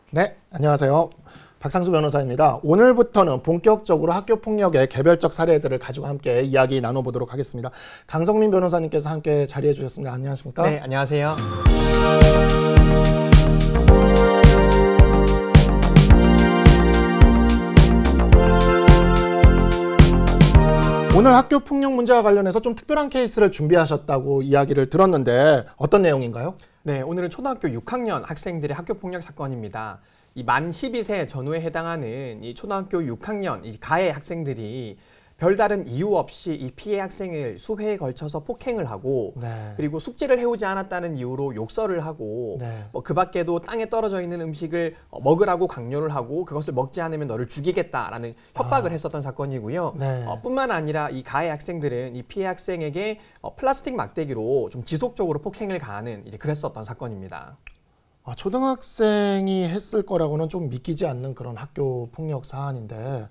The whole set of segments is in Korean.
네, 안녕하세요. 박상수 변호사입니다. 오늘부터는 본격적으로 학교폭력의 개별적 사례들을 가지고 함께 이야기 나눠보도록 하겠습니다. 강성민 변호사님께서 함께 자리해 주셨습니다. 안녕하십니까? 네, 안녕하세요. 오늘 학교폭력 문제와 관련해서 좀 특별한 케이스를 준비하셨다고 이야기를 들었는데 어떤 내용인가요? 네, 오늘은 초등학교 6학년 학생들의 학교폭력 사건입니다. 이 만 12세 전후에 해당하는 이 초등학교 6학년 이 가해 학생들이 별다른 이유 없이 이 피해 학생을 수회에 걸쳐서 폭행을 하고 그리고 숙제를 해오지 않았다는 이유로 욕설을 하고 그 밖에도 땅에 떨어져 있는 음식을 먹으라고 강요를 하고 그것을 먹지 않으면 너를 죽이겠다라는 협박을 했었던 사건이고요. 뿐만 아니라 이 가해 학생들은 이 피해 학생에게 플라스틱 막대기로 좀 지속적으로 폭행을 가하는 이제 그랬었던 사건입니다. 초등학생이 했을 거라고는 좀 믿기지 않는 그런 학교 폭력 사안인데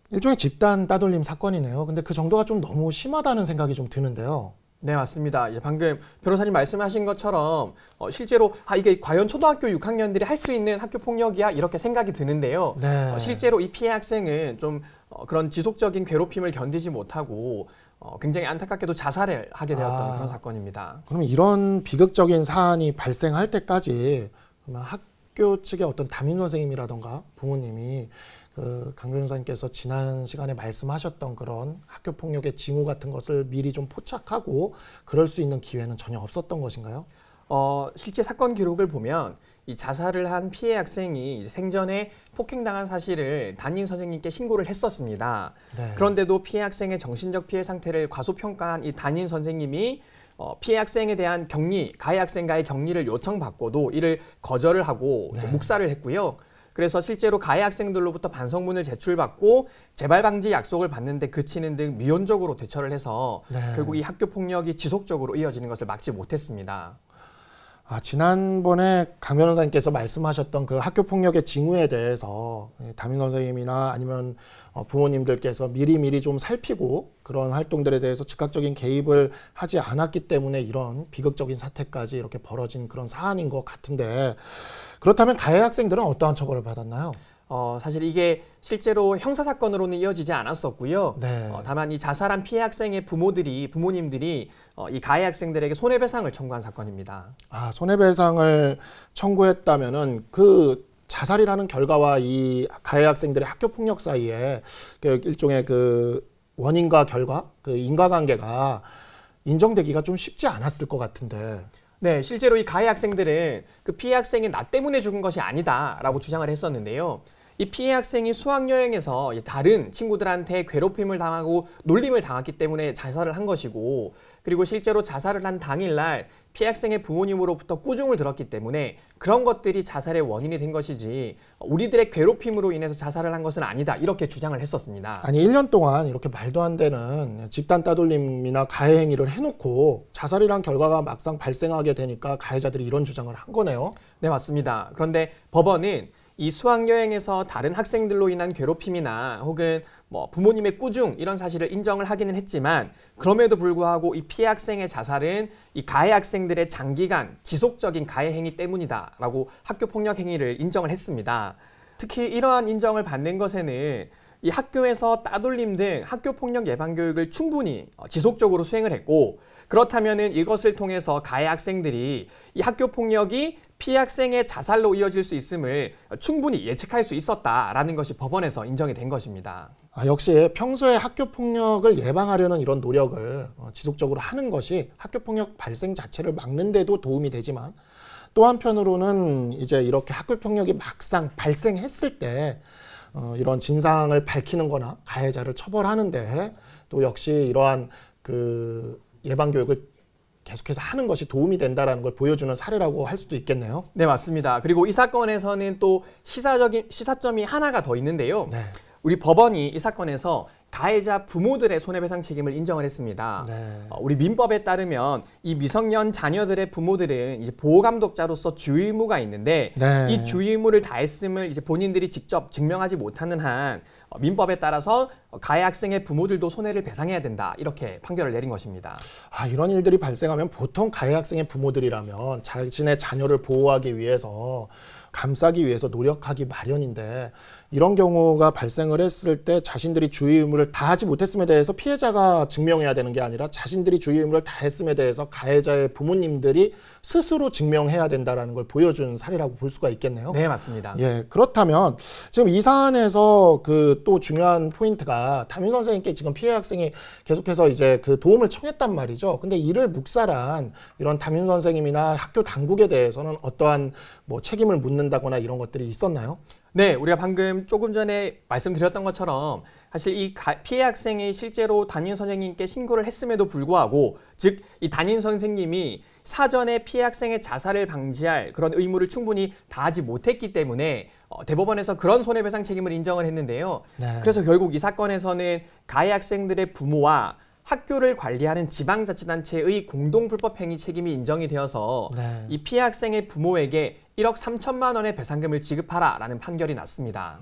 일종의 집단 따돌림 사건이네요. 근데 그 정도가 좀 너무 심하다는 생각이 좀 드는데요. 네, 맞습니다. 방금 변호사님 말씀하신 것처럼 실제로 이게 과연 초등학교 6학년들이 할 수 있는 학교 폭력이야? 이렇게 생각이 드는데요. 실제로 이 피해 학생은 좀 그런 지속적인 괴롭힘을 견디지 못하고 굉장히 안타깝게도 자살을 하게 되었던 그런 사건입니다. 그러면 이런 비극적인 사안이 발생할 때까지 그러면 학교 측의 어떤 담임 선생님이라던가 부모님이 강 변호사님께서 지난 시간에 말씀하셨던 그런 학교 폭력의 징후 같은 것을 미리 좀 포착하고 그럴 수 있는 기회는 전혀 없었던 것인가요? 실제 사건 기록을 보면 이 자살을 한 피해 학생이 이제 생전에 폭행당한 사실을 담임 선생님께 신고를 했었습니다. 그런데도 피해 학생의 정신적 피해 상태를 과소평가한 이 담임 선생님이 피해 학생에 대한 격리, 가해 학생과의 격리를 요청받고도 이를 거절을 하고 묵살을 했고요. 그래서 실제로 가해 학생들로부터 반성문을 제출받고 재발 방지 약속을 받는데 그치는 등 미온적으로 대처를 해서 결국 이 학교 폭력이 지속적으로 이어지는 것을 막지 못했습니다. 지난번에 강 변호사님께서 말씀하셨던 그 학교 폭력의 징후에 대해서 담임 선생님이나 아니면 부모님들께서 미리미리 좀 살피고 그런 활동들에 대해서 즉각적인 개입을 하지 않았기 때문에 이런 비극적인 사태까지 이렇게 벌어진 그런 사안인 것 같은데 그렇다면 가해 학생들은 어떠한 처벌을 받았나요? 사실 이게 실제로 형사사건으로는 이어지지 않았었고요. 다만 이 자살한 피해 학생의 부모님들이 이 가해 학생들에게 손해배상을 청구한 사건입니다. 손해배상을 청구했다면은 그 자살이라는 결과와 이 가해 학생들의 학교 폭력 사이에 일종의 그 원인과 결과, 그 인과관계가 인정되기가 좀 쉽지 않았을 것 같은데. 네, 실제로 이 가해 학생들은 그 피해 학생이 나 때문에 죽은 것이 아니다라고 주장을 했었는데요. 이 피해 학생이 수학여행에서 다른 친구들한테 괴롭힘을 당하고 놀림을 당했기 때문에 자살을 한 것이고 그리고 실제로 자살을 한 당일날 피해 학생의 부모님으로부터 꾸중을 들었기 때문에 그런 것들이 자살의 원인이 된 것이지 우리들의 괴롭힘으로 인해서 자살을 한 것은 아니다 이렇게 주장을 했었습니다. 1년 동안 이렇게 말도 안 되는 집단 따돌림이나 가해 행위를 해놓고 자살이란 결과가 막상 발생하게 되니까 가해자들이 이런 주장을 한 거네요. 네, 맞습니다. 그런데 법원은 이 수학여행에서 다른 학생들로 인한 괴롭힘이나 혹은 부모님의 꾸중 이런 사실을 인정을 하기는 했지만 그럼에도 불구하고 이 피해 학생의 자살은 이 가해 학생들의 장기간 지속적인 가해 행위 때문이다라고 학교 폭력 행위를 인정을 했습니다. 특히 이러한 인정을 받는 것에는 이 학교에서 따돌림 등 학교 폭력 예방 교육을 충분히 지속적으로 수행을 했고 그렇다면은 이것을 통해서 가해 학생들이 이 학교 폭력이 피해 학생의 자살로 이어질 수 있음을 충분히 예측할 수 있었다라는 것이 법원에서 인정이 된 것입니다. 역시 평소에 학교 폭력을 예방하려는 이런 노력을 지속적으로 하는 것이 학교 폭력 발생 자체를 막는 데도 도움이 되지만 또 한편으로는 이제 이렇게 학교 폭력이 막상 발생했을 때 이런 진상을 밝히는 거나 가해자를 처벌하는데 또 역시 이러한 그 예방 교육을 계속해서 하는 것이 도움이 된다라는 걸 보여주는 사례라고 할 수도 있겠네요. 네, 맞습니다. 그리고 이 사건에서는 또 시사점이 하나가 더 있는데요. 우리 법원이 이 사건에서 가해자 부모들의 손해배상 책임을 인정을 했습니다. 네. 우리 민법에 따르면 이 미성년 자녀들의 부모들은 이제 보호감독자로서 주의 의무가 있는데 네. 이 주의 의무를 다했음을 이제 본인들이 직접 증명하지 못하는 한 민법에 따라서 가해 학생의 부모들도 손해를 배상해야 된다 이렇게 판결을 내린 것입니다. 이런 일들이 발생하면 보통 가해 학생의 부모들이라면 자신의 자녀를 보호하기 위해서 감싸기 위해서 노력하기 마련인데 이런 경우가 발생을 했을 때 자신들이 주의 의무를 다하지 못했음에 대해서 피해자가 증명해야 되는 게 아니라 자신들이 주의 의무를 다했음에 대해서 가해자의 부모님들이 스스로 증명해야 된다는 걸 보여준 사례라고 볼 수가 있겠네요. 네, 맞습니다. 예, 그렇다면 지금 이 사안에서 그 또 중요한 포인트가 담임 선생님께 지금 피해 학생이 계속해서 이제 그 도움을 청했단 말이죠. 근데 이를 묵살한 이런 담임 선생님이나 학교 당국에 대해서는 어떠한 뭐 책임을 묻는다거나 이런 것들이 있었나요? 네, 우리가 방금 조금 전에 말씀드렸던 것처럼 사실 이 피해 학생이 실제로 담임 선생님께 신고를 했음에도 불구하고 즉 이 담임 선생님이 사전에 피해 학생의 자살을 방지할 그런 의무를 충분히 다하지 못했기 때문에 대법원에서 그런 손해배상 책임을 인정을 했는데요. 네. 그래서 결국 이 사건에서는 가해 학생들의 부모와 학교를 관리하는 지방자치단체의 공동불법행위 책임이 인정이 되어서 네. 이 피해 학생의 부모에게 1억 3천만 원의 배상금을 지급하라라는 판결이 났습니다.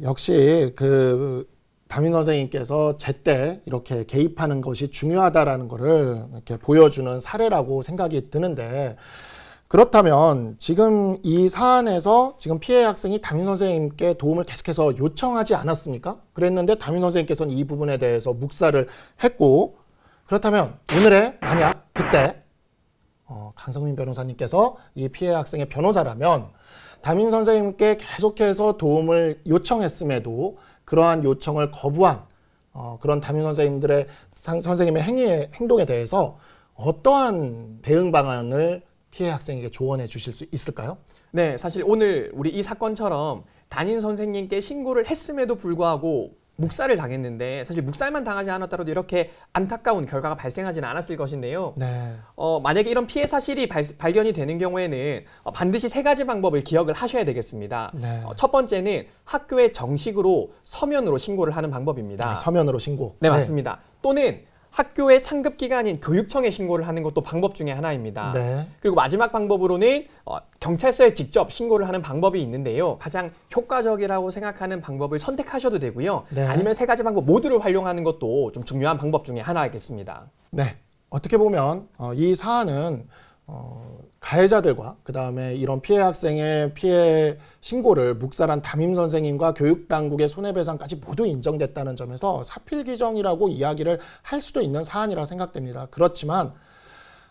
역시 그 담임 선생님께서 제때 이렇게 개입하는 것이 중요하다라는 것을 이렇게 보여주는 사례라고 생각이 드는데 그렇다면 지금 이 사안에서 지금 피해 학생이 담임 선생님께 도움을 계속해서 요청하지 않았습니까? 그랬는데 담임 선생님께서는 이 부분에 대해서 묵살을 했고 그렇다면 오늘의 만약 그때 강성민 변호사님께서 이 피해 학생의 변호사라면 담임 선생님께 계속해서 도움을 요청했음에도 그러한 요청을 거부한 그런 담임 선생님들의 선생님의 행동에 대해서 어떠한 대응 방안을 피해 학생에게 조언해 주실 수 있을까요? 네, 사실 오늘 우리 이 사건처럼 담임 선생님께 신고를 했음에도 불구하고 묵살을 당했는데 사실 묵살만 당하지 않았더라도 이렇게 안타까운 결과가 발생하지는 않았을 것인데요. 네. 만약에 이런 피해 사실이 발견이 되는 경우에는 반드시 3가지 방법을 기억을 하셔야 되겠습니다. 네. 첫 번째는 학교에 정식으로 서면으로 신고를 하는 방법입니다. 서면으로 신고. 네, 맞습니다. 또는 학교의 상급기관인 교육청에 신고를 하는 것도 방법 중에 하나입니다. 네. 그리고 마지막 방법으로는 경찰서에 직접 신고를 하는 방법이 있는데요. 가장 효과적이라고 생각하는 방법을 선택하셔도 되고요. 네. 아니면 3가지 방법 모두를 활용하는 것도 좀 중요한 방법 중에 하나겠습니다. 네. 어떻게 보면 이 사안은 가해자들과 그다음에 이런 피해 학생의 피해 신고를 묵살한 담임 선생님과 교육당국의 손해배상까지 모두 인정됐다는 점에서 사필규정이라고 이야기를 할 수도 있는 사안이라 생각됩니다. 그렇지만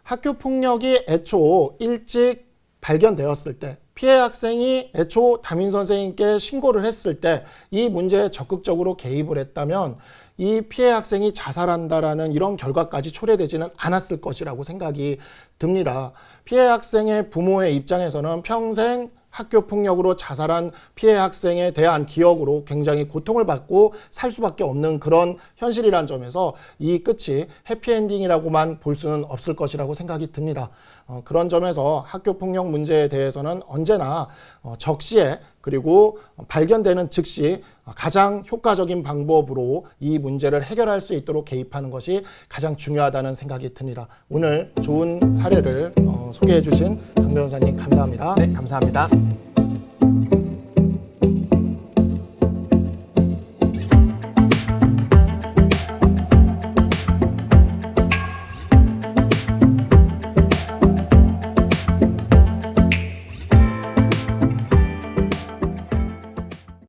학교폭력이 애초 일찍 발견되었을 때 피해 학생이 애초 담임 선생님께 신고를 했을 때 이 문제에 적극적으로 개입을 했다면 이 피해 학생이 자살한다라는 이런 결과까지 초래되지는 않았을 것이라고 생각이 듭니다. 피해 학생의 부모의 입장에서는 평생 학교폭력으로 자살한 피해 학생에 대한 기억으로 굉장히 고통을 받고 살 수밖에 없는 그런 현실이란 점에서 이 끝이 해피엔딩이라고만 볼 수는 없을 것이라고 생각이 듭니다. 그런 점에서 학교폭력 문제에 대해서는 언제나 적시에 그리고 발견되는 즉시 가장 효과적인 방법으로 이 문제를 해결할 수 있도록 개입하는 것이 가장 중요하다는 생각이 듭니다. 오늘 좋은 사례를 소개해 주신 강 변호사님 감사합니다. 네, 감사합니다.